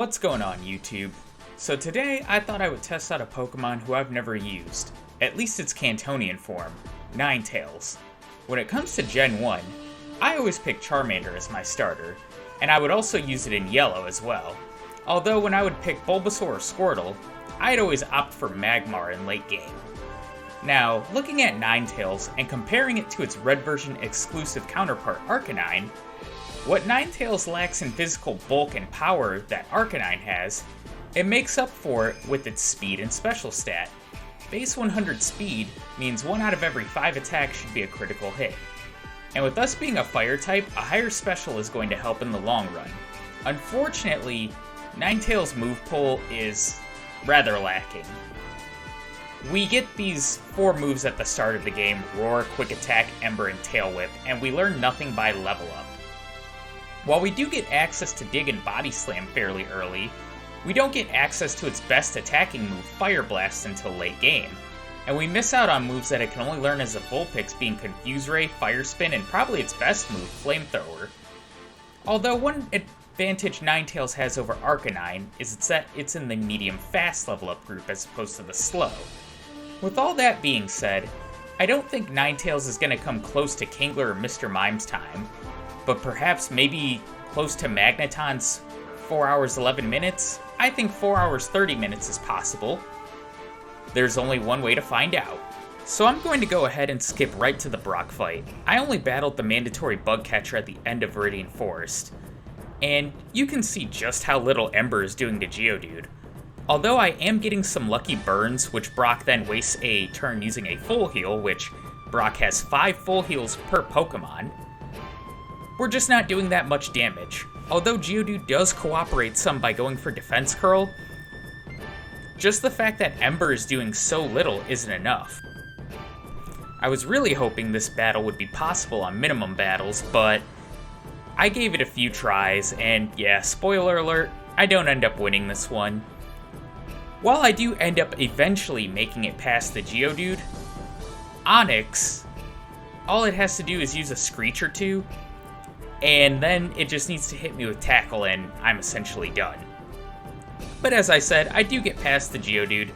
What's going on, YouTube? So today I thought I would test out a Pokemon who I've never used, at least its Cantonian form, Ninetales. When it comes to Gen 1, I always pick Charmander as my starter, and I would also use it in Yellow as well. Although when I would pick Bulbasaur or Squirtle, I'd always opt for Magmar in late game. Now, looking at Ninetales and comparing it to its red version exclusive counterpart Arcanine, what Ninetales lacks in physical bulk and power that Arcanine has, it makes up for it with its speed and special stat. Base 100 speed means 1 out of every 5 attacks should be a critical hit. And with us being a fire type, a higher special is going to help in the long run. Unfortunately, Ninetales' move pool is rather lacking. We get these 4 moves at the start of the game: Roar, Quick Attack, Ember, and Tail Whip, and we learn nothing by level up. While we do get access to Dig and Body Slam fairly early, we don't get access to its best attacking move, Fire Blast, until late game. And we miss out on moves that it can only learn as a Vulpix, being Confuse Ray, Fire Spin, and probably its best move, Flamethrower. Although one advantage Ninetales has over Arcanine is that it's in the medium fast level up group as opposed to the slow. With all that being said, I don't think Ninetales is going to come close to Kingler or Mr. Mime's time, but perhaps maybe close to Magneton's 4 hours 11 minutes? I think 4 hours 30 minutes is possible. There's only one way to find out. So I'm going to go ahead and skip right to the Brock fight. I only battled the mandatory bug catcher at the end of Viridian Forest, and you can see just how little Ember is doing to Geodude. Although I am getting some lucky burns, which Brock then wastes a turn using a full heal, which Brock has 5 full heals per Pokemon, we're just not doing that much damage. Although Geodude does cooperate some by going for Defense Curl, just the fact that Ember is doing so little isn't enough. I was really hoping this battle would be possible on minimum battles, but I gave it a few tries, and yeah, spoiler alert, I don't end up winning this one. While I do end up eventually making it past the Geodude, Onix, all it has to do is use a Screech or two, and then it just needs to hit me with Tackle and I'm essentially done. But as I said, I do get past the Geodude.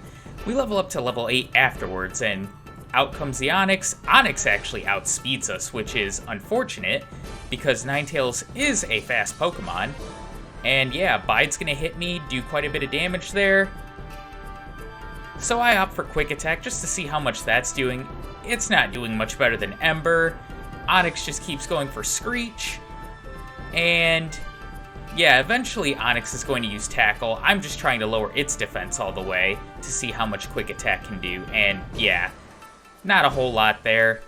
We level up to level 8 afterwards, and out comes the Onix. Onix actually outspeeds us, which is unfortunate, because Ninetales is a fast Pokemon. And yeah, Bide's gonna hit me, do quite a bit of damage there. So I opt for Quick Attack just to see how much that's doing. It's not doing much better than Ember. Onix just keeps going for Screech. And yeah, eventually Onix is going to use Tackle. I'm just trying to lower its defense all the way to see how much Quick Attack can do. And yeah, not a whole lot there.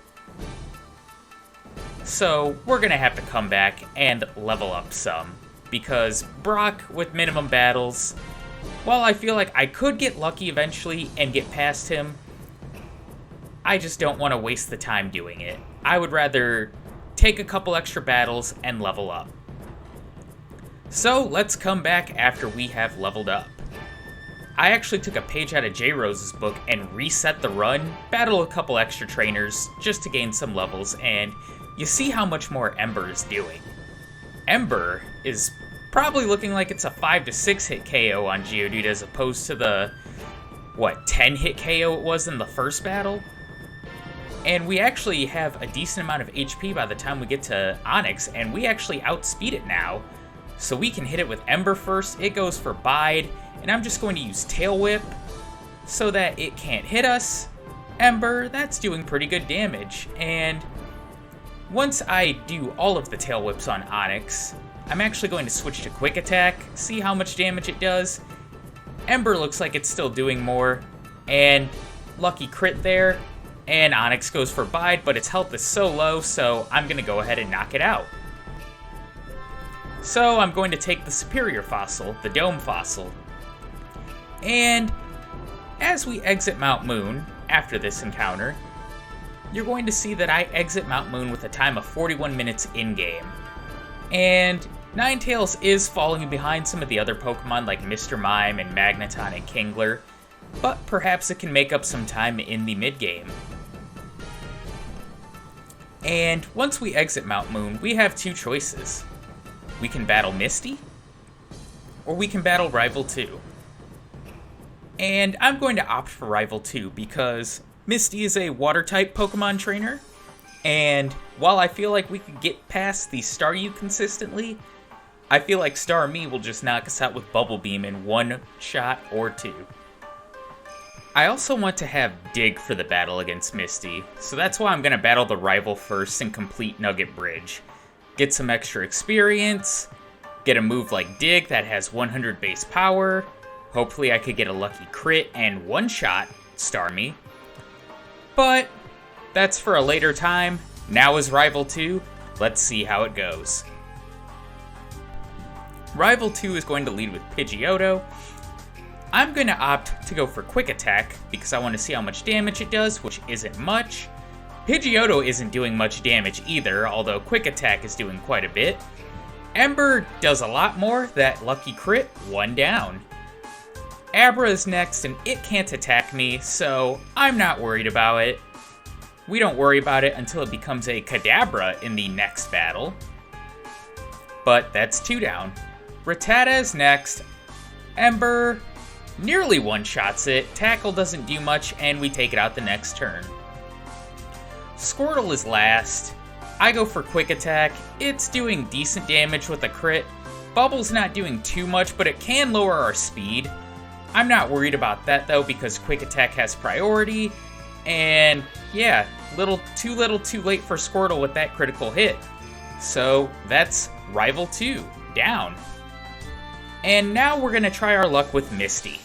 So we're going to have to come back and level up some, because Brock, with minimum battles, while I feel like I could get lucky eventually and get past him, I just don't want to waste the time doing it. I would rather take a couple extra battles and level up. So let's come back after we have leveled up. I actually took a page out of J-Rose's book and reset the run, battle a couple extra trainers just to gain some levels, and you see how much more Ember is doing. Ember is probably looking like it's a 5 to 6 hit KO on Geodude as opposed to the, 10 hit KO it was in the first battle? And we actually have a decent amount of HP by the time we get to Onix, and we actually outspeed it now. So we can hit it with Ember first, it goes for Bide, and I'm just going to use Tail Whip so that it can't hit us. Ember, that's doing pretty good damage, and once I do all of the Tail Whips on Onix, I'm actually going to switch to Quick Attack, see how much damage it does. Ember looks like it's still doing more, and lucky crit there. And Onix goes for Bide, but its health is so low, so I'm going to go ahead and knock it out. So I'm going to take the superior fossil, the Dome Fossil. And as we exit Mount Moon, after this encounter, you're going to see that I exit Mount Moon with a time of 41 minutes in-game. And Ninetales is falling behind some of the other Pokemon like Mr. Mime and Magneton and Kingler, but perhaps it can make up some time in the mid-game. And once we exit Mount Moon, we have 2 choices. We can battle Misty, or we can battle Rival 2. And I'm going to opt for Rival 2 because Misty is a Water-type Pokemon trainer, and while I feel like we could get past the Staryu consistently, I feel like Starmie will just knock us out with Bubble Beam in one shot or two. I also want to have Dig for the battle against Misty, so that's why I'm going to battle the Rival first and complete Nugget Bridge. Get some extra experience, get a move like Dig that has 100 base power, hopefully I could get a lucky crit and one-shot Starmie. But that's for a later time. Now is Rival 2, let's see how it goes. Rival 2 is going to lead with Pidgeotto. I'm going to opt to go for Quick Attack because I want to see how much damage it does, which isn't much. Pidgeotto isn't doing much damage either, although Quick Attack is doing quite a bit. Ember does a lot more, that lucky crit, one down. Abra is next, and it can't attack me, so I'm not worried about it. We don't worry about it until it becomes a Kadabra in the next battle. But that's two down. Rattata is next. Ember nearly one-shots it. Tackle doesn't do much, and we take it out the next turn. Squirtle is last. I go for Quick Attack. It's doing decent damage with a crit. Bubble's not doing too much, but it can lower our speed. I'm not worried about that though because Quick Attack has priority, and yeah, too little too late for Squirtle with that critical hit. So that's Rival 2, down. And now we're going to try our luck with Misty.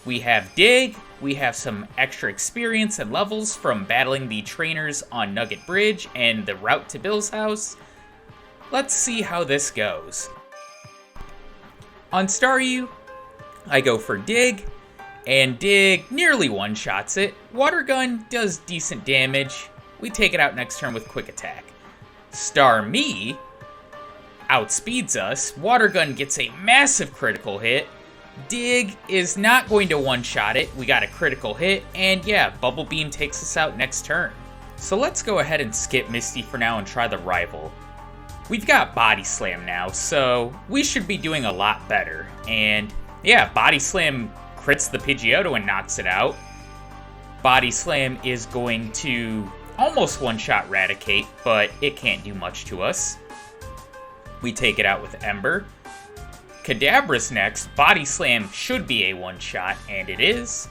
We have Dig, we have some extra experience and levels from battling the trainers on Nugget Bridge and the route to Bill's house. Let's see how this goes. On Staryu, I go for Dig, and Dig nearly one-shots it. Water Gun does decent damage. We take it out next turn with Quick Attack. Starmie outspeeds us. Water Gun gets a massive critical hit. Dig is not going to one-shot it. We got a critical hit, and yeah, Bubble Beam takes us out next turn. So let's go ahead and skip Misty for now and try the Rival. We've got Body Slam now, so we should be doing a lot better. And yeah, Body Slam crits the Pidgeotto and knocks it out. Body Slam is going to almost one-shot Raticate, but it can't do much to us. We take it out with Ember. Kadabra's next. Body Slam should be a one-shot, and it is.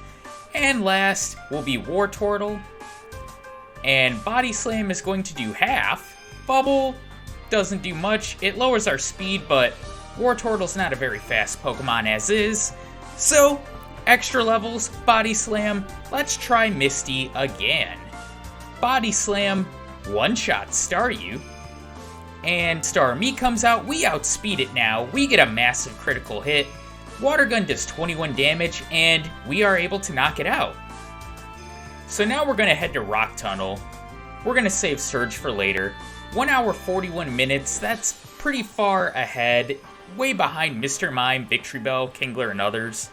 And last will be Wartortle. And Body Slam is going to do half. Bubble doesn't do much. It lowers our speed, but Wartortle's not a very fast Pokemon as is. So, extra levels, Body Slam. Let's try Misty again. Body Slam, one-shot Staryu. And Starmie comes out, we outspeed it now, we get a massive critical hit, Water Gun does 21 damage, and we are able to knock it out. So now we're going to head to Rock Tunnel. We're going to save Surge for later. 1 hour 41 minutes, that's pretty far ahead, way behind Mr. Mime, Victreebel, Kingler, and others.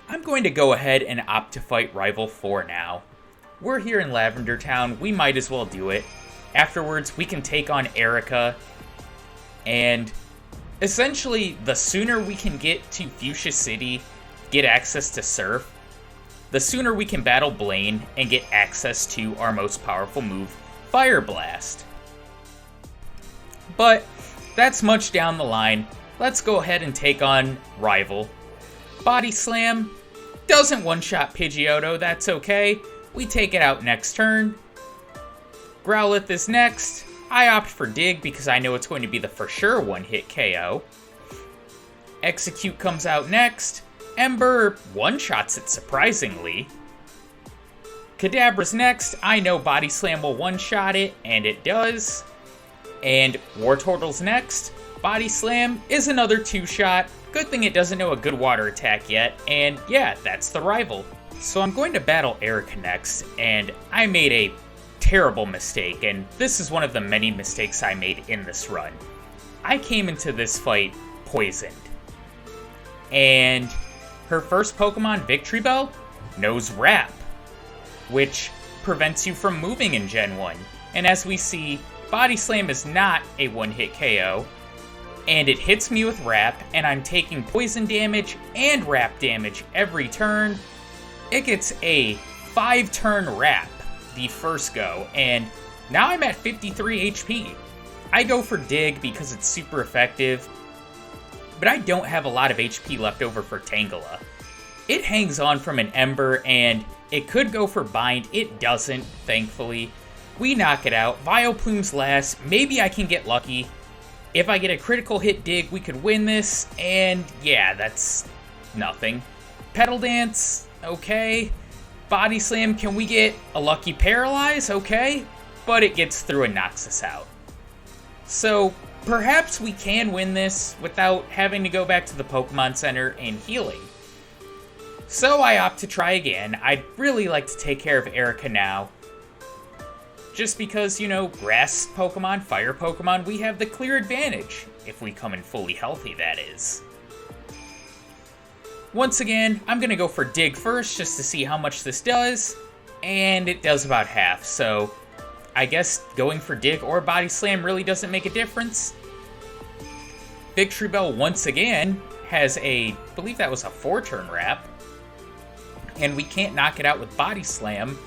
I'm going to go ahead and opt to fight Rival 4 now. We're here in Lavender Town, we might as well do it. Afterwards, we can take on Erica, and essentially, the sooner we can get to Fuchsia City, get access to Surf, the sooner we can battle Blaine and get access to our most powerful move, Fire Blast. But that's much down the line. Let's go ahead and take on Rival. Body Slam doesn't one-shot Pidgeotto, that's okay. We take it out next turn. Growlithe is next. I opt for Dig because I know it's going to be the for sure one-hit KO. Execute comes out next. Ember one-shots it surprisingly. Kadabra's next. I know Body Slam will one-shot it, and it does. And Wartortle's next. Body Slam is another two-shot. Good thing it doesn't know a good water attack yet, and yeah, that's the Rival. So I'm going to battle Erica next, and I made a terrible mistake, and this is one of the many mistakes I made in this run. I came into this fight poisoned. And her first Pokemon, Victreebel, knows Wrap, which prevents you from moving in Gen 1. And as we see, Body Slam is not a one-hit KO. and it hits me with Wrap, and I'm taking poison damage and Wrap damage every turn. It gets a 5-turn Wrap the first go, and now I'm at 53 HP. I go for Dig because it's super effective, but I don't have a lot of HP left over for Tangela. It hangs on from an Ember, and it could go for Bind. It doesn't, thankfully. We knock it out. Vileplume's last. Maybe I can get lucky. If I get a critical hit Dig, we could win this, and yeah, that's nothing. Petal Dance, okay. Body Slam, can we get a lucky Paralyze? Okay, but it gets through and knocks us out. So, perhaps we can win this without having to go back to the Pokemon Center and healing. So I opt to try again. I'd really like to take care of Erica now. Just because, you know, grass Pokemon, fire Pokemon, we have the clear advantage. If we come in fully healthy, that is. Once again, I'm going to go for Dig first, just to see how much this does. And it does about half, so I guess going for Dig or Body Slam really doesn't make a difference. Victreebel once again has I believe that was a 4-turn Wrap. And we can't knock it out with Body Slam.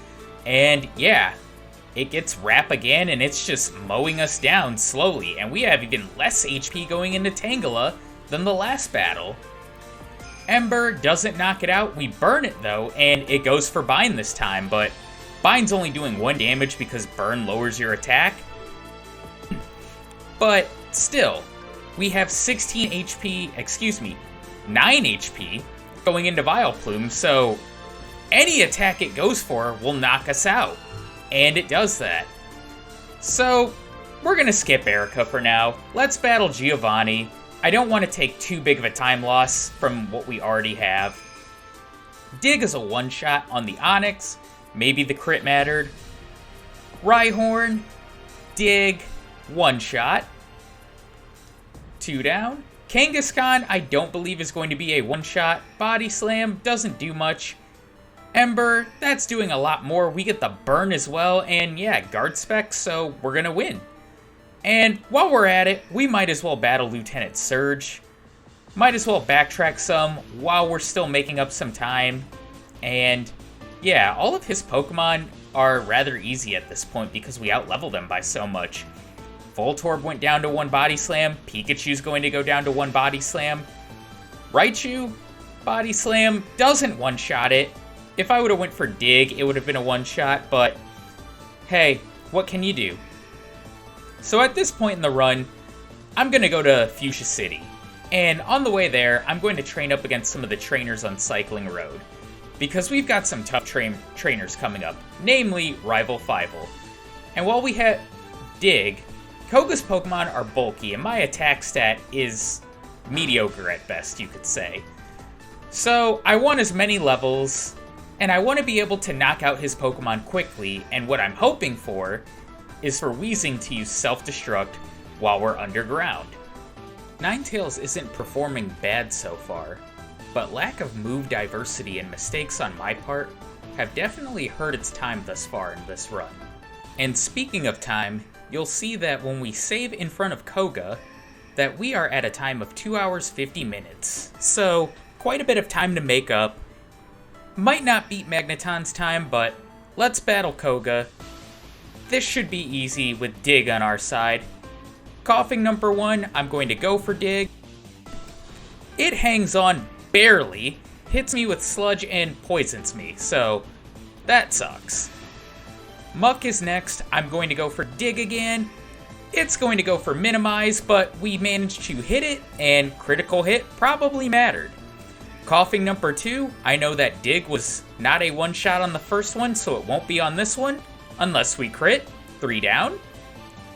And yeah, it gets Wrap again, and it's just mowing us down slowly. And we have even less HP going into Tangela than the last battle. Ember doesn't knock it out. We burn it though, and it goes for Bind this time, but Bind's only doing 1 damage because Burn lowers your attack. But still, we have 16 HP, 9 HP going into Vileplume, so any attack it goes for will knock us out. And it does that. So, we're gonna skip Erica for now. Let's battle Giovanni. I don't want to take too big of a time loss from what we already have. Dig is a one-shot on the Onix. Maybe the crit mattered. Rhyhorn, Dig, one-shot. 2 down. Kangaskhan, I don't believe is going to be a one-shot. Body Slam doesn't do much. Ember, that's doing a lot more. We get the burn as well, and yeah, guard specs, so we're gonna win. And while we're at it, we might as well battle Lieutenant Surge. Might as well backtrack some while we're still making up some time. And yeah, all of his Pokemon are rather easy at this point because we outlevel them by so much. Voltorb went down to 1 Body Slam. Pikachu's going to go down to 1 Body Slam. Raichu, Body Slam, doesn't one-shot it. If I would have went for Dig, it would have been a one-shot, but hey, what can you do? So at this point in the run, I'm going to go to Fuchsia City. And on the way there, I'm going to train up against some of the trainers on Cycling Road. Because we've got some tough trainers coming up, namely Rival Fivel. And while we have Dig, Koga's Pokemon are bulky, and my attack stat is mediocre at best, you could say. So I want as many levels, and I want to be able to knock out his Pokemon quickly, and what I'm hoping for is for Weezing to use Self-Destruct while we're underground. Ninetales isn't performing bad so far, but lack of move diversity and mistakes on my part have definitely hurt its time thus far in this run. And speaking of time, you'll see that when we save in front of Koga, that we are at a time of 2 hours 50 minutes. So, quite a bit of time to make up. Might not beat Magneton's time, but let's battle Koga. This should be easy with Dig on our side. Coughing number 1, I'm going to go for Dig. It hangs on barely, hits me with Sludge and poisons me, so that sucks. Muck is next. I'm going to go for Dig again. It's going to go for Minimize, but we managed to hit it, and critical hit probably mattered. Coughing number 2, I know that Dig was not a one-shot on the first one, so it won't be on this one. Unless we crit. 3 down.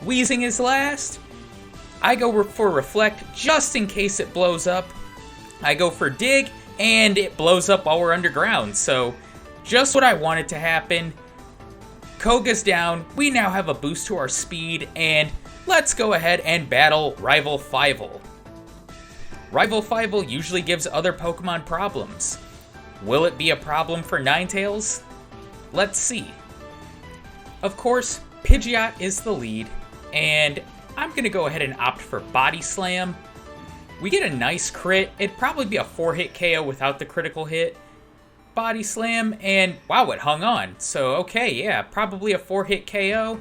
Weezing is last. I go for Reflect just in case it blows up. I go for Dig, and it blows up while we're underground. So, just what I wanted to happen. Koga's down. We now have a boost to our speed, and let's go ahead and battle Rival Fivel. Rival Fivel usually gives other Pokemon problems. Will it be a problem for Ninetales? Let's see. Of course, Pidgeot is the lead, and I'm going to go ahead and opt for Body Slam. We get a nice crit. It'd probably be a 4-hit KO without the critical hit. Body slam, and wow, it hung on. So, okay, yeah, probably a 4-hit KO.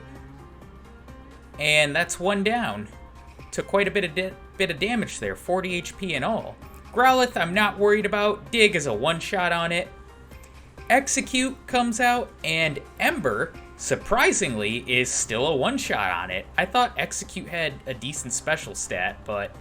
And that's one down. Took quite a bit of damage there, 40 HP in all. Growlithe, I'm not worried about. Dig is a one-shot on it. Execute comes out, and Ember, surprisingly, is still a one-shot on it. I thought Execute had a decent special stat, but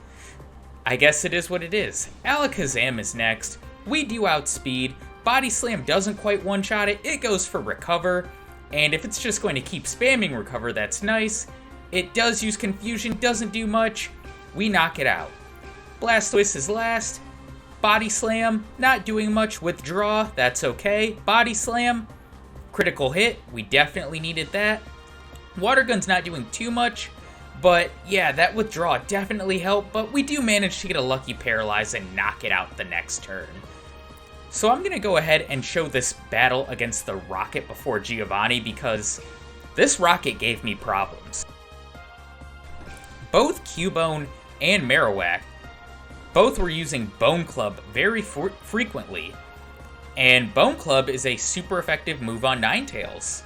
I guess it is what it is. Alakazam is next. We do outspeed. Body Slam doesn't quite one-shot it. It goes for Recover, and if it's just going to keep spamming Recover, that's nice. It does use Confusion, doesn't do much. We knock it out. Blastoise is last. Body Slam, not doing much. Withdraw, that's okay. Body Slam, critical hit, we definitely needed that. Water Gun's not doing too much, but yeah, that withdraw definitely helped, but we do manage to get a lucky Paralyze and knock it out the next turn. So I'm going to go ahead and show this battle against the Rocket before Giovanni, because this Rocket gave me problems. Both Cubone and Marowak, both were using Bone Club very frequently, and Bone Club is a super effective move on Ninetales,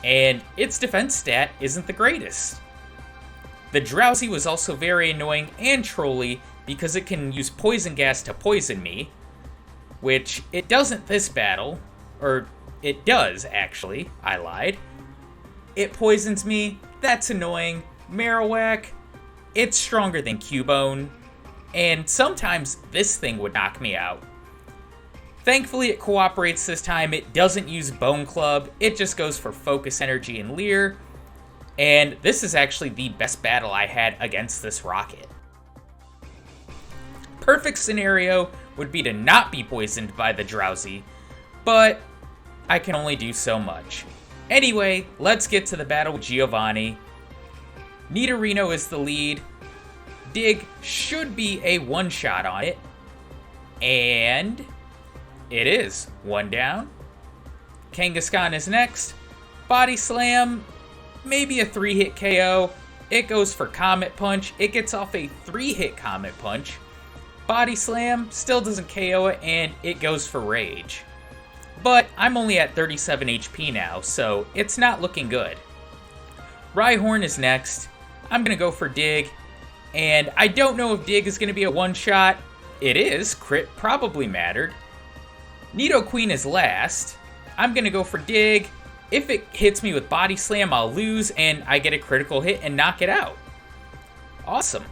and its defense stat isn't the greatest. The Drowsy was also very annoying and trolly because it can use Poison Gas to poison me, which it doesn't this battle, or it does actually, I lied. It poisons me, that's annoying. Marowak, it's stronger than Cubone, and sometimes this thing would knock me out. Thankfully it cooperates this time, it doesn't use Bone Club, it just goes for Focus Energy and Leer, and this is actually the best battle I had against this Rocket. Perfect scenario would be to not be poisoned by the Drowsy, but I can only do so much. Anyway, let's get to the battle with Giovanni. Nidorino is the lead. Dig should be a one-shot on it, and it is. One down. Kangaskhan is next. Body Slam, maybe a 3-hit KO. It goes for Comet Punch. It gets off a 3-hit Comet Punch. Body Slam still doesn't KO it, and it goes for Rage. But I'm only at 37 HP now, so it's not looking good. Rhyhorn is next. I'm going to go for Dig. And I don't know if Dig is going to be a one-shot. It is. Crit probably mattered. Nidoqueen is last. I'm going to go for Dig. If it hits me with Body Slam, I'll lose, and I get a critical hit and knock it out. Awesome.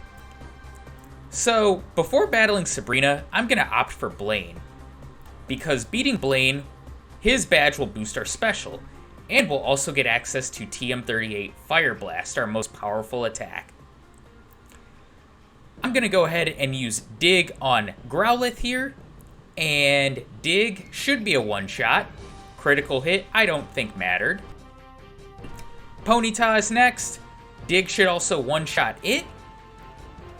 So, before battling Sabrina, I'm going to opt for Blaine. Because beating Blaine, his badge will boost our special, and we'll also get access to TM38 Fire Blast, our most powerful attack. I'm going to go ahead and use Dig on Growlithe here, and Dig should be a one-shot. Critical hit, I don't think mattered. Ponyta is next. Dig should also one-shot it,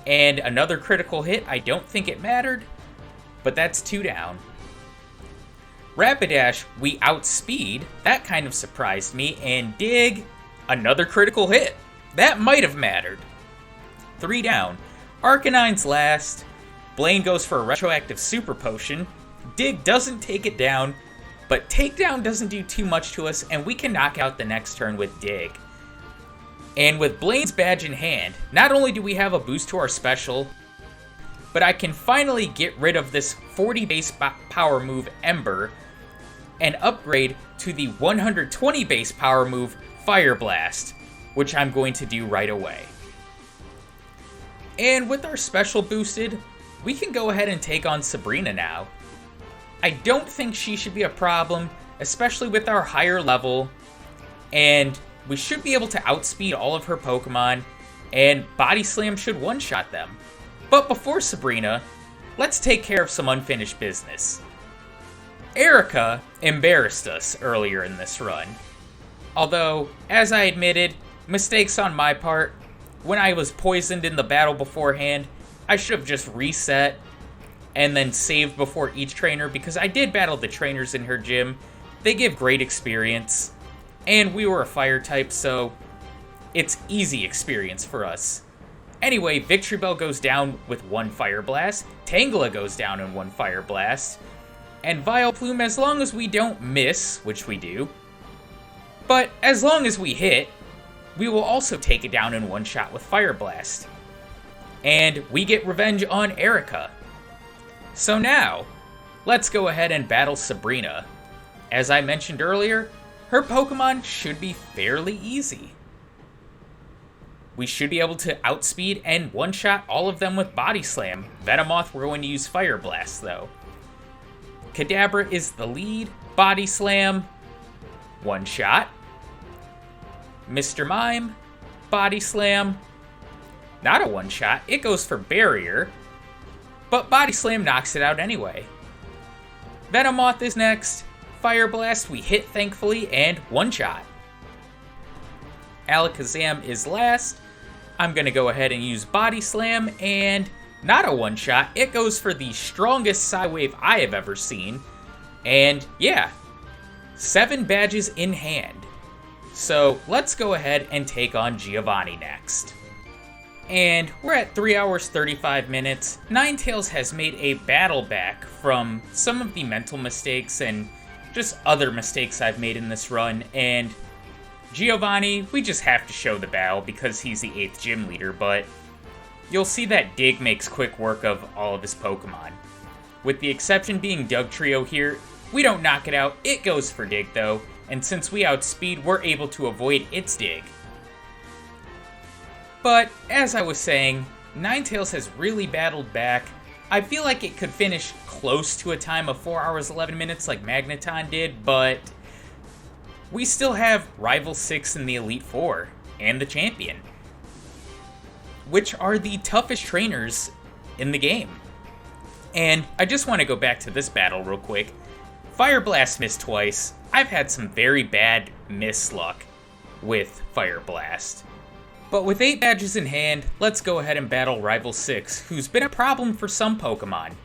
and another critical hit, I don't think it mattered, but that's 2 down. Rapidash, we outspeed, that kind of surprised me, and Dig, another critical hit. That might have mattered. 3 down. Arcanine's last. Blaine goes for a retroactive Super Potion. Dig doesn't take it down, but Takedown doesn't do too much to us, and we can knock out the next turn with Dig. And with Blaine's badge in hand, not only do we have a boost to our special, but I can finally get rid of this 40 base power move Ember and upgrade to the 120 base power move Fire Blast, which I'm going to do right away. And with our special boosted, we can go ahead and take on Sabrina now. I don't think she should be a problem, especially with our higher level, and we should be able to outspeed all of her Pokemon, and Body Slam should one-shot them. But before Sabrina, let's take care of some unfinished business. Erica embarrassed us earlier in this run. Although, as I admitted, mistakes on my part. When I was poisoned in the battle beforehand, I should have just reset and then saved before each trainer, because I did battle the trainers in her gym. They give great experience, and we were a fire type, so it's easy experience for us. Anyway, Victreebel goes down with 1 Fire Blast, Tangela goes down in 1 Fire Blast, and Vileplume, as long as we don't miss, which we do, but as long as we hit, we will also take it down in 1 shot with Fire Blast. And we get revenge on Erica. So now, let's go ahead and battle Sabrina. As I mentioned earlier, her Pokemon should be fairly easy. We should be able to outspeed and one-shot all of them with Body Slam. Venomoth, we're going to use Fire Blast, though. Kadabra is the lead. Body Slam, one-shot. Mr. Mime, Body Slam, not a one-shot. It goes for Barrier, but Body Slam knocks it out anyway. Venomoth is next. Fire Blast, we hit, thankfully, and one-shot. Alakazam is last. I'm going to go ahead and use Body Slam, and not a one-shot. It goes for the strongest Psy-Wave I have ever seen. And yeah, 7 badges in hand. So let's go ahead and take on Giovanni next. And we're at 3 hours 35 minutes. Ninetales has made a battle back from some of the mental mistakes and just other mistakes I've made in this run, and Giovanni, we just have to show the battle because he's the 8th gym leader, but you'll see that Dig makes quick work of all of his Pokemon. With the exception being Dugtrio here, we don't knock it out, it goes for Dig though, and since we outspeed, we're able to avoid its Dig. But, as I was saying, Ninetales has really battled back. I feel like it could finish close to a time of 4 hours 11 minutes like Magneton did, but we still have Rival 6 in the Elite Four, and the Champion, which are the toughest trainers in the game. And I just want to go back to this battle real quick. Fire Blast missed twice. I've had some very bad miss luck with Fire Blast. But with 8 badges in hand, let's go ahead and battle Rival 6, who's been a problem for some Pokemon.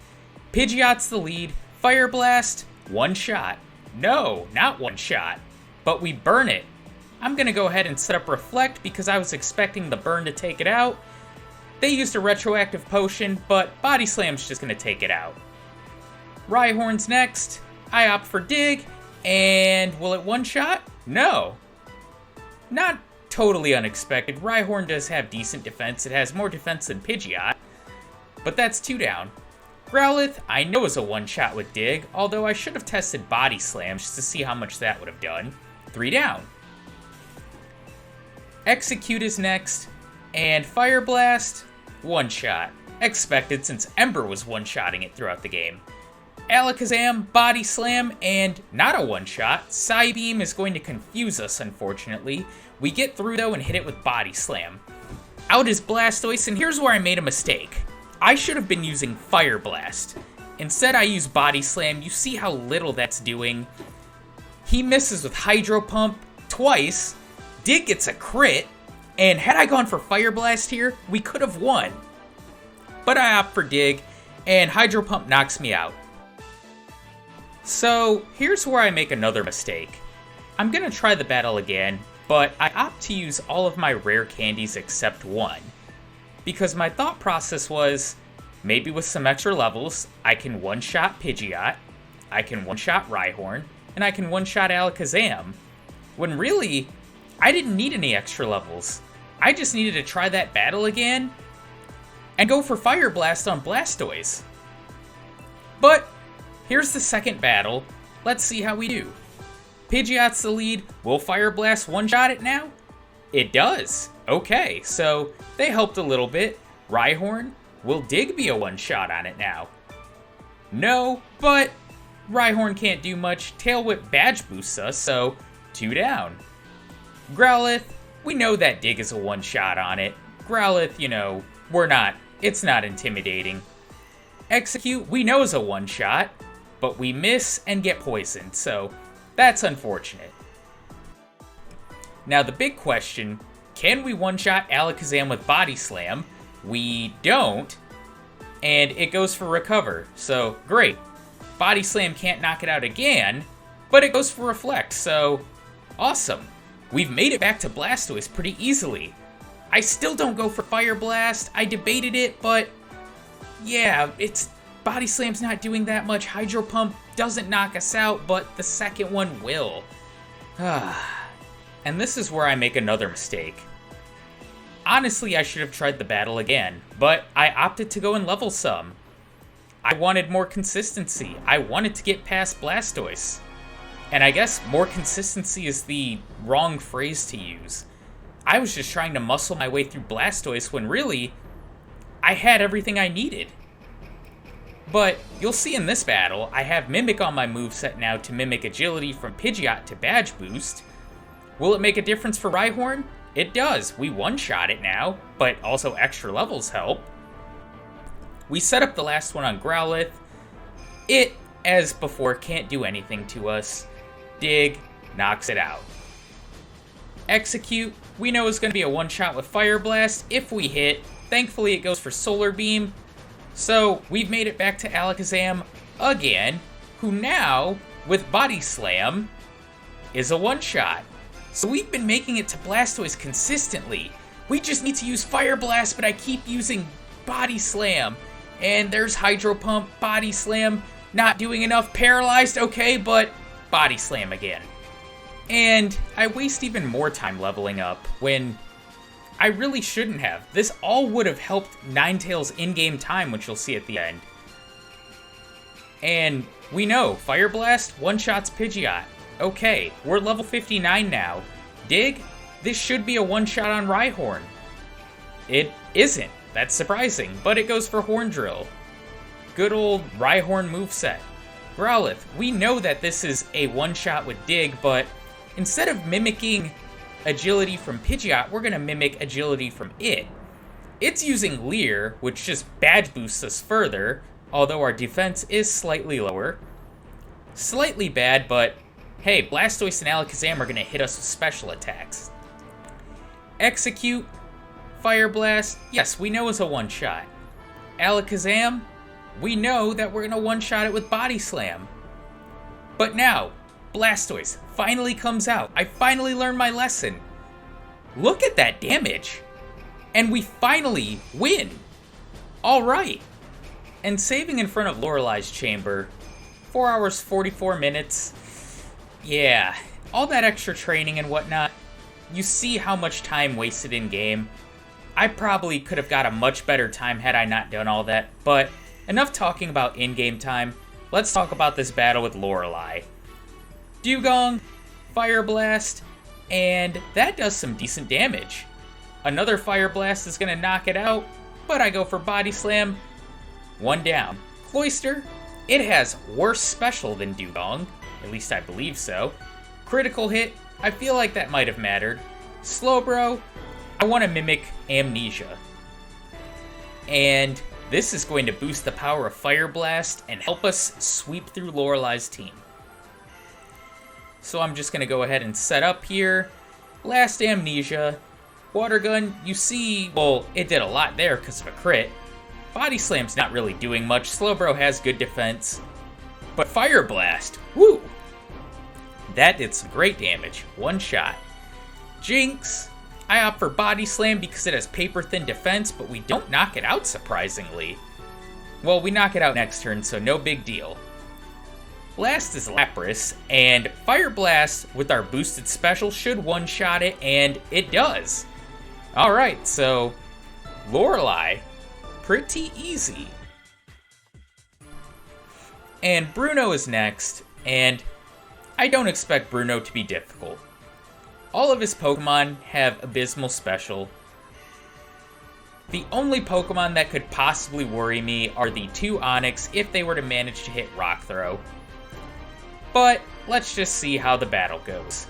Pidgeot's the lead. Fire Blast, one shot. No, not one shot. But we burn it. I'm going to go ahead and set up Reflect because I was expecting the burn to take it out. They used a retroactive potion, but Body Slam's just going to take it out. Rhyhorn's next. I opt for Dig, and will it one-shot? No. Not totally unexpected. Rhyhorn does have decent defense. It has more defense than Pidgeot, but that's 2 down. Growlithe, I know is a one-shot with Dig, although I should have tested Body Slam just to see how much that would have done. 3 down. Execute is next, and Fire Blast, one-shot. Expected since Ember was one-shotting it throughout the game. Alakazam, Body Slam, and not a one-shot. Psybeam is going to confuse us, unfortunately. We get through, though, and hit it with Body Slam. Out is Blastoise, and here's where I made a mistake. I should have been using Fire Blast. Instead, I use Body Slam. You see how little that's doing. He misses with Hydro Pump twice. Dig gets a crit, and had I gone for Fire Blast here, we could have won. But I opt for Dig, and Hydro Pump knocks me out. So, here's where I make another mistake. I'm gonna try the battle again, but I opt to use all of my rare candies except one. Because my thought process was, maybe with some extra levels, I can one-shot Pidgeot, I can one-shot Rhyhorn, and I can one-shot Alakazam. When really, I didn't need any extra levels. I just needed to try that battle again, and go for Fire Blast on Blastoise. But here's the second battle. Let's see how we do. Pidgeot's the lead. Will Fire Blast one-shot it now? It does. Okay, so they helped a little bit. Rhyhorn, will Dig be a one-shot on it now? No, but Rhyhorn can't do much. Tail Whip badge boosts us, so 2 down. Growlithe, we know that Dig is a one-shot on it. Growlithe, you know, it's not intimidating. Execute, we know is a one-shot, but we miss and get poisoned, so that's unfortunate. Now the big question, can we one-shot Alakazam with Body Slam? We don't, and it goes for Recover, so great. Body Slam can't knock it out again, but it goes for Reflect, so awesome. We've made it back to Blastoise pretty easily. I still don't go for Fire Blast. I debated it, but yeah, Body Slam's not doing that much. Hydro Pump doesn't knock us out, but the second one will. And this is where I make another mistake. Honestly, I should have tried the battle again, but I opted to go and level some. I wanted more consistency. I wanted to get past Blastoise. And I guess more consistency is the wrong phrase to use. I was just trying to muscle my way through Blastoise when really, I had everything I needed. But you'll see in this battle, I have Mimic on my moveset now to mimic Agility from Pidgeot to Badge Boost. Will it make a difference for Rhyhorn? It does. We one-shot it now, but also extra levels help. We set up the last one on Growlithe. It, as before, can't do anything to us. Dig knocks it out. Execute, we know is going to be a one-shot with Fire Blast if we hit. Thankfully, it goes for Solar Beam. So, we've made it back to Alakazam again, who now, with Body Slam, is a one-shot. So we've been making it to Blastoise consistently. We just need to use Fire Blast, but I keep using Body Slam. And there's Hydro Pump, Body Slam, not doing enough, Paralyzed, okay, but Body Slam again. And I waste even more time leveling up when I really shouldn't have. This all would have helped Ninetales in-game time, which you'll see at the end. And we know, Fire Blast one-shots Pidgeot. Okay, we're level 59 now. Dig, this should be a one-shot on Rhyhorn. It isn't. That's surprising, but it goes for Horn Drill. Good old Rhyhorn moveset. Growlithe, we know that this is a one-shot with Dig, but instead of mimicking Agility from Pidgeot, we're going to mimic Agility from it. It's using Leer, which just badge boosts us further, although our defense is slightly lower. Slightly bad, but hey, Blastoise and Alakazam are going to hit us with special attacks. Execute, Fire Blast, yes, we know is a one-shot. Alakazam, we know that we're going to one-shot it with Body Slam. But now, Blastoise finally comes out. I finally learned my lesson. Look at that damage. And we finally win. Alright. And saving in front of Loreleis' chamber, 4 hours, 44 minutes. Yeah, all that extra training and whatnot, you see how much time wasted in-game. I probably could have got a much better time had I not done all that, but enough talking about in-game time. Let's talk about this battle with Lorelei. Dewgong, Fire Blast, and that does some decent damage. Another Fire Blast is going to knock it out, but I go for Body Slam. One down. Cloyster, it has worse special than Dewgong. At least I believe so. Critical hit, I feel like that might have mattered. Slowbro, I want to mimic Amnesia. And this is going to boost the power of Fire Blast and help us sweep through Lorelei's team. So I'm just going to go ahead and set up here. Last Amnesia. Water Gun, you see, well, it did a lot there because of a crit. Body Slam's not really doing much. Slowbro has good defense. But Fire Blast, woo! That did some great damage. One shot. Jinx, I opt for Body Slam because it has paper-thin defense, but we don't knock it out, surprisingly. Well, we knock it out next turn, so no big deal. Last is Lapras, and Fire Blast with our boosted special should one-shot it, and it does. Alright, so Lorelei, pretty easy. And Bruno is next, and I don't expect Bruno to be difficult. All of his Pokemon have Abysmal Special. The only Pokemon that could possibly worry me are the two Onix if they were to manage to hit Rock Throw. But let's just see how the battle goes.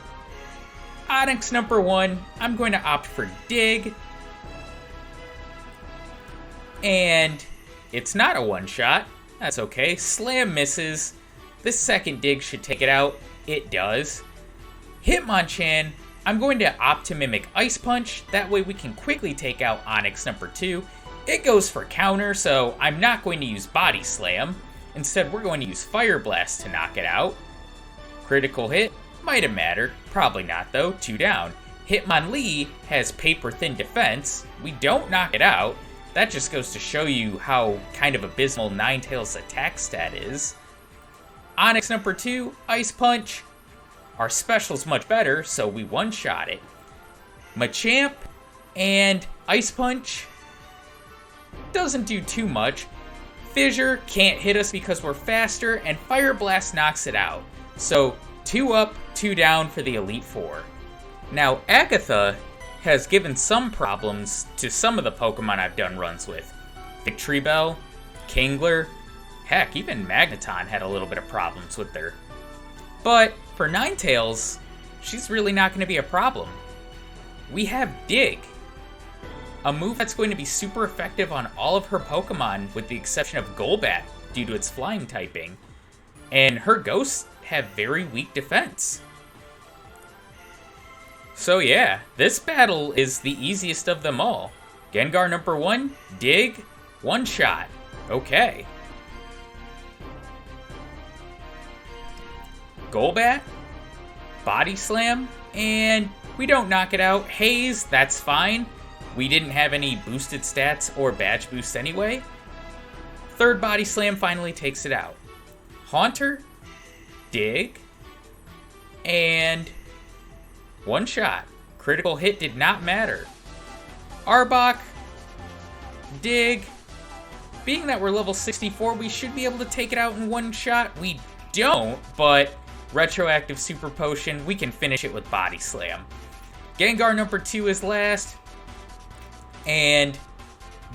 Onix number 1, I'm going to opt for Dig. And it's not a one-shot. That's okay. Slam misses. This second Dig should take it out. It does. Hitmonchan, I'm going to opt to mimic Ice Punch. That way we can quickly take out Onix number 2. It goes for counter, so I'm not going to use Body Slam. Instead, we're going to use Fire Blast to knock it out. Critical hit. Might have mattered. Probably not, though. 2 down. Hitmonlee has paper-thin defense. We don't knock it out. That just goes to show you how kind of abysmal Ninetales' attack stat is. Onix number 2, Ice Punch. Our special's much better, so we one-shot it. Machamp and Ice Punch doesn't do too much. Fissure can't hit us because we're faster, and Fire Blast knocks it out. So 2 up, 2 down for the Elite Four. Now, Agatha has given some problems to some of the Pokemon I've done runs with. Victreebel, Kingler, heck, even Magneton had a little bit of problems with her. But for Ninetales, she's really not going to be a problem. We have Dig, a move that's going to be super effective on all of her Pokemon with the exception of Golbat due to its flying typing. And her ghosts have very weak defense. So yeah, this battle is the easiest of them all. Gengar number 1, Dig, one shot. Okay. Golbat, Body Slam, and we don't knock it out. Haze, that's fine. We didn't have any boosted stats or badge boost anyway. Third Body Slam finally takes it out. Haunter, Dig, and one shot. Critical hit did not matter. Arbok, Dig. Being that we're level 64, we should be able to take it out in one shot. We don't, but retroactive super potion, we can finish it with Body Slam. Gengar number 2 is last. And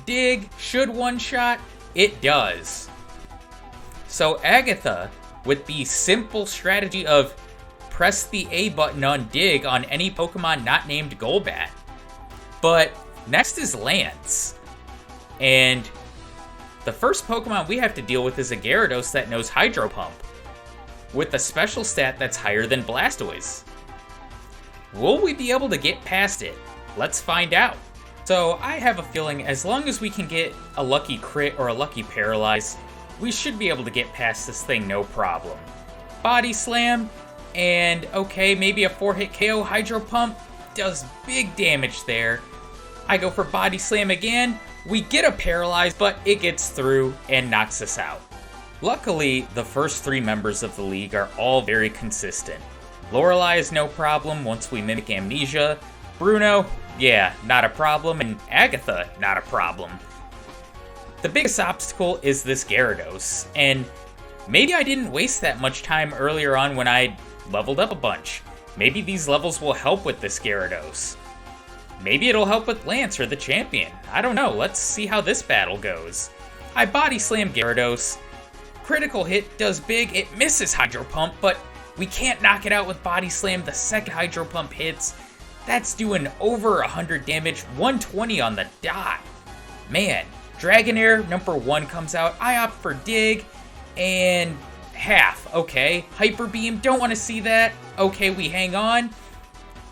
Dig should one shot. It does. So Agatha, with the simple strategy of press the A button on Dig on any Pokemon not named Golbat. But next is Lance. And the first Pokemon we have to deal with is a Gyarados that knows Hydro Pump, with a special stat that's higher than Blastoise. Will we be able to get past it? Let's find out. So I have a feeling as long as we can get a lucky crit or a lucky paralyze, we should be able to get past this thing no problem. Body Slam, and okay, maybe a 4-hit KO. Hydro Pump does big damage there. I go for Body Slam again. We get a paralyze, but it gets through and knocks us out. Luckily, the first 3 members of the league are all very consistent. Lorelei is no problem once we mimic Amnesia. Bruno, yeah, not a problem. And Agatha, not a problem. The biggest obstacle is this Gyarados, and maybe I didn't waste that much time earlier on when I leveled up a bunch. Maybe these levels will help with this Gyarados. Maybe it'll help with Lance or the champion. I don't know, let's see how this battle goes. I Body Slam Gyarados. Critical hit does big, it misses Hydro Pump, but we can't knock it out with Body Slam. The second Hydro Pump hits, that's doing over 100 damage, 120 on the dot. Man, Dragonair number 1 comes out. I opt for Dig, and half. Okay, Hyper Beam, don't want to see that. Okay, we hang on.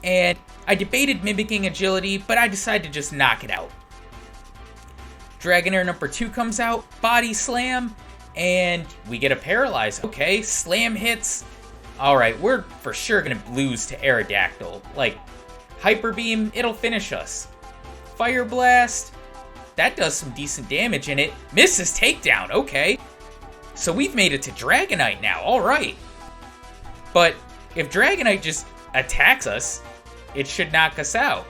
And I debated mimicking Agility, but I decided to just knock it out. Dragonair number 2 comes out. Body Slam, and we get a Paralyze. Okay, Slam hits. Alright, we're for sure going to lose to Aerodactyl. Like, Hyper Beam, it'll finish us. Fire Blast, that does some decent damage, and it misses Takedown. Okay. So we've made it to Dragonite now, alright. But if Dragonite just attacks us, it should knock us out.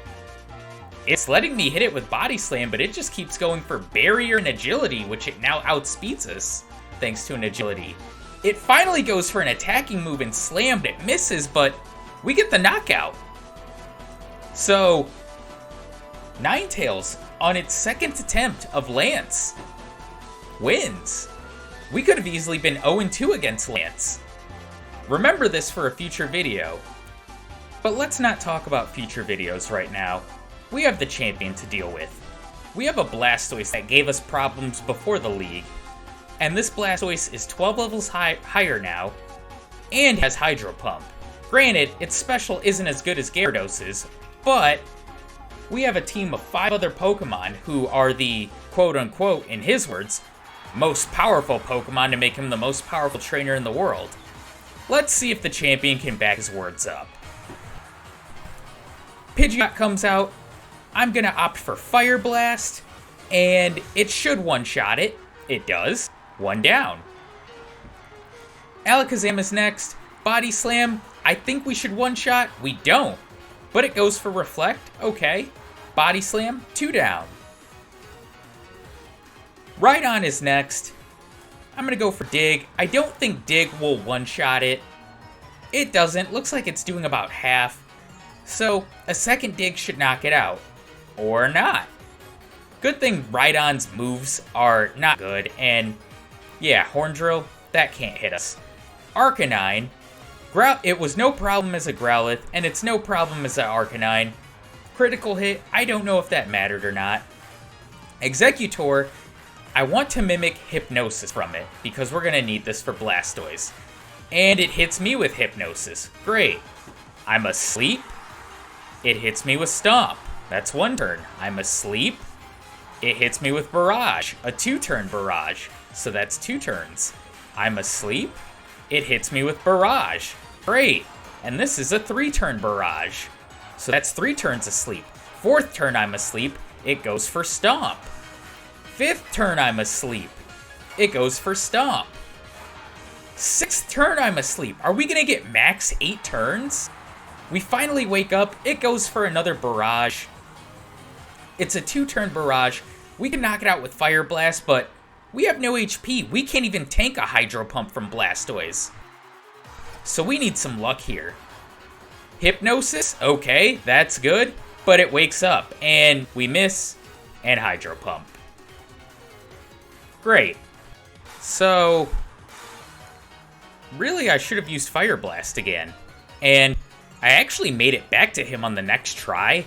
It's letting me hit it with Body Slam, but it just keeps going for Barrier and Agility, which it now outspeeds us, thanks to an Agility. It finally goes for an attacking move and slammed, it misses, but we get the knockout. So, Ninetales, on its second attempt of Lance, wins. We could have easily been 0-2 against Lance. Remember this for a future video. But let's not talk about future videos right now. We have the champion to deal with. We have a Blastoise that gave us problems before the league. And this Blastoise is 12 levels higher now, and has Hydro Pump. Granted, its special isn't as good as Gyarados', but we have a team of 5 other Pokemon who are the, quote-unquote, in his words, most powerful Pokemon to make him the most powerful trainer in the world. Let's see if the champion can back his words up. Pidgeot comes out. I'm gonna opt for Fire Blast, and it should one-shot it. It does. One down. Alakazam is next. Body Slam. I think we should one-shot. We don't. But it goes for Reflect. Okay. Body Slam. 2 down. Rhydon is next. I'm going to go for Dig. I don't think Dig will one-shot it. It doesn't. Looks like it's doing about half. So, a second Dig should knock it out. Or not. Good thing Rhydon's moves are not good. And, yeah, Horn Drill, that can't hit us. Arcanine. It was no problem as a Growlithe, and it's no problem as an Arcanine. Critical hit, I don't know if that mattered or not. Executor, I want to mimic Hypnosis from it, because we're going to need this for Blastoise. And it hits me with Hypnosis. Great. I'm asleep. It hits me with Stomp. That's 1 turn. I'm asleep. It hits me with Barrage. A 2-turn Barrage. So that's 2 turns. I'm asleep. It hits me with Barrage. Great. And this is a 3-turn Barrage. So that's 3 turns asleep. 4th turn I'm asleep. It goes for Stomp. 5th turn I'm asleep. It goes for Stomp. 6th turn I'm asleep. Are we going to get max 8 turns? We finally wake up. It goes for another Barrage. It's a 2-turn Barrage. We can knock it out with Fire Blast, but we have no HP. We can't even tank a Hydro Pump from Blastoise. So we need some luck here. Hypnosis, okay, that's good. But it wakes up, and we miss, and Hydro Pump. Great. So, really I should have used Fire Blast again. And I actually made it back to him on the next try.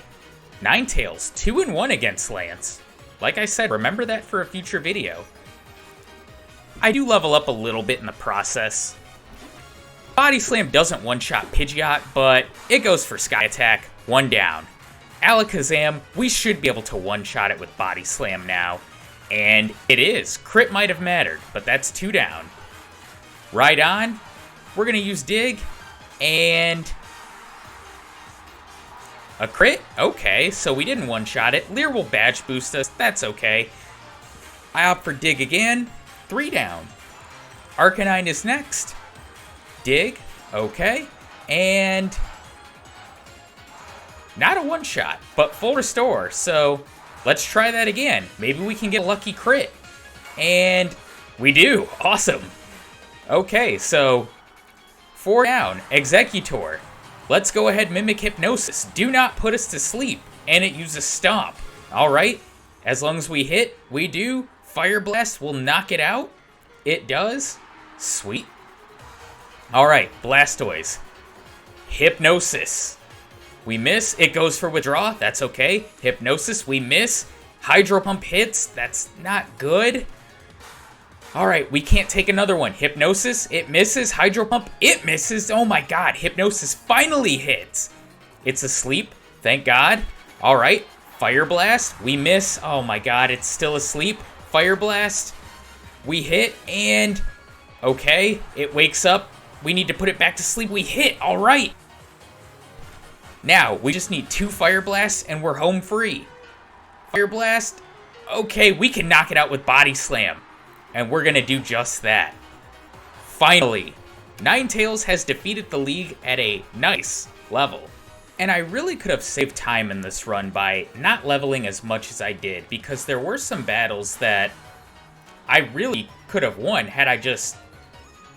Ninetales, 2-1 against Lance. Like I said, remember that for a future video. I do level up a little bit in the process. Body Slam doesn't one-shot Pidgeot, but it goes for Sky Attack, 1 down. Alakazam, we should be able to one-shot it with Body Slam now. And it is. Crit might have mattered, but that's 2 down. Rhydon, we're going to use Dig, and a crit? Okay, so we didn't one-shot it. Leer will badge boost us, that's okay. I opt for Dig again, 3 down. Arcanine is next. Dig, okay, and not a one-shot, but full restore, so let's try that again. Maybe we can get a lucky crit. And we do, awesome. Okay, so 4 down, Executor. Let's go ahead and mimic Hypnosis. Do not put us to sleep, and it uses Stomp. Alright, as long as we hit, we do. Fire Blast will knock it out. It does. Sweet. Alright, Blastoise. Hypnosis. We miss. It goes for Withdraw. That's okay. Hypnosis. We miss. Hydro Pump hits. That's not good. Alright, we can't take another one. Hypnosis. It misses. Hydro Pump. It misses. Oh my god. Hypnosis finally hits. It's asleep. Thank god. Alright. Fire Blast. We miss. Oh my god. It's still asleep. Fire Blast. We hit. And okay. It wakes up. We need to put it back to sleep. We hit. Alright. Now, we just need 2 Fire Blasts, and we're home free. Fire Blast. Okay, we can knock it out with Body Slam. And we're going to do just that. Finally, Ninetales has defeated the league at a nice level. And I really could have saved time in this run by not leveling as much as I did, because there were some battles that I really could have won had I just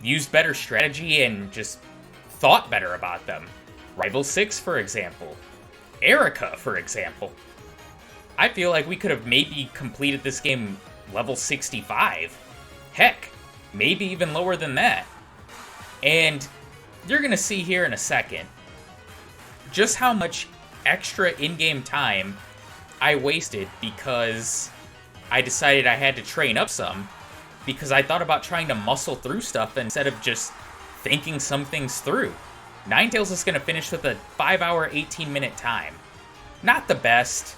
used better strategy and just thought better about them. Rival 6, for example. Erica, for example. I feel like we could have maybe completed this game level 65. Heck, maybe even lower than that. And you're going to see here in a second just how much extra in-game time I wasted because I decided I had to train up some, because I thought about trying to muscle through stuff instead of just thinking some things through. Ninetales is going to finish with a 5-hour, 18-minute time. Not the best.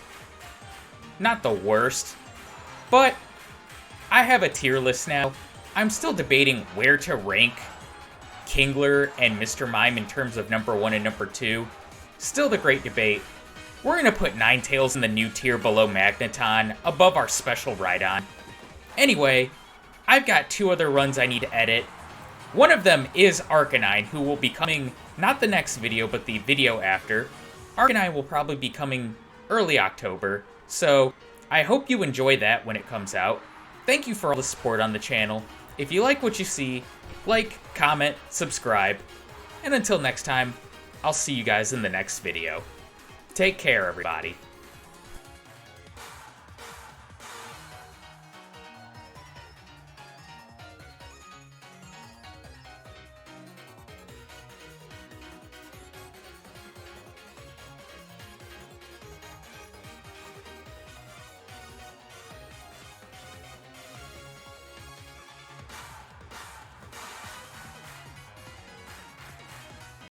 Not the worst. But I have a tier list now. I'm still debating where to rank Kingler and Mr. Mime in terms of number 1 and number 2. Still the great debate. we're going to put Ninetales in the new tier below Magneton, above our special Rhydon. Anyway, I've got 2 other runs I need to edit. One of them is Arcanine, who will be coming, not the next video, but the video after. Arcanine will probably be coming early October, so I hope you enjoy that when it comes out. Thank you for all the support on the channel. If you like what you see, like, comment, subscribe, and until next time, I'll see you guys in the next video. Take care, everybody.